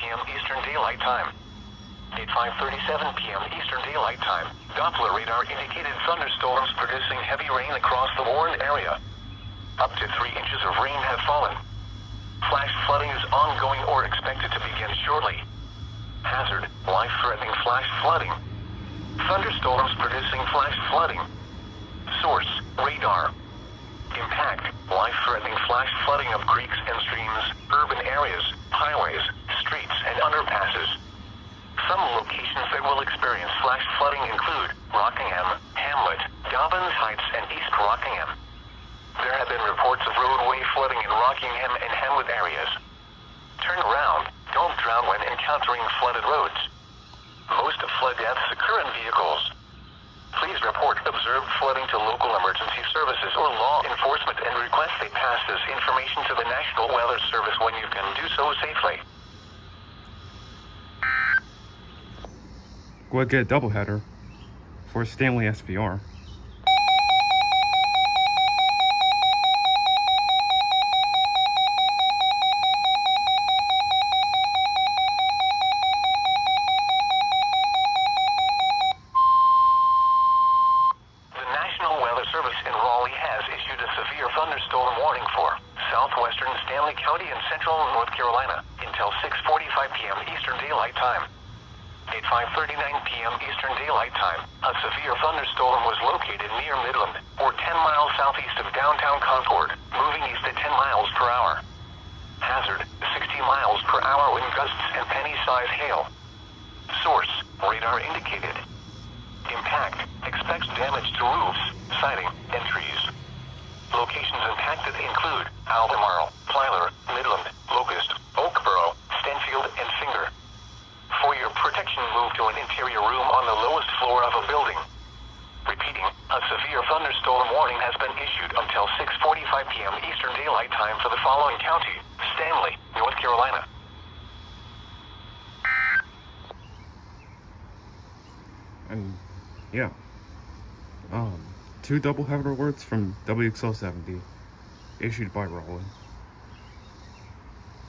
p.m. Eastern Daylight Time. At 5:37 p.m. Eastern Daylight Time, Doppler radar indicated thunderstorms producing heavy rain across the warned area. Up to 3 inches of rain have fallen. Flash flooding is ongoing or expected to begin shortly. Hazard, life-threatening flash flooding. Thunderstorms producing flash flooding. Source, radar. Impact, life-threatening flash flooding of creeks and streams, urban areas, highways, streets, and underpasses. Some locations that will experience flash flooding include Rockingham, Hamlet, Dobbins Heights, and East Rockingham. There have been reports of roadway flooding in Rockingham and Hamlet areas. Turn around, don't drown when encountering flooded roads. Most flood deaths occur in vehicles. Please report observed flooding to local emergency services or law enforcement and request they pass this information to the National Weather Service when you can do so safely. Go ahead, get a doubleheader for Stanley SVR. Southwestern Stanley County and Central North Carolina until 6:45 p.m. Eastern Daylight Time. At 5:39 p.m. Eastern Daylight Time, a severe thunderstorm was located near Midland, or 10 miles southeast of downtown Concord, moving east at 10 miles per hour. Hazard, 60 miles per hour wind gusts and penny-sized hail. Source, radar indicated. Impact, expects damage to roofs, siding, and trees. Locations impacted include Albemarle, Plyler, Midland, Locust, Oakboro, Stanfield, and Finger. For your protection, move to an interior room on the lowest floor of a building. Repeating, a severe thunderstorm warning has been issued until 6:45 p.m. Eastern Daylight Time for the following county: Stanley, North Carolina. And yeah, 2 doubleheader alerts from WXL70 issued by Ranlo.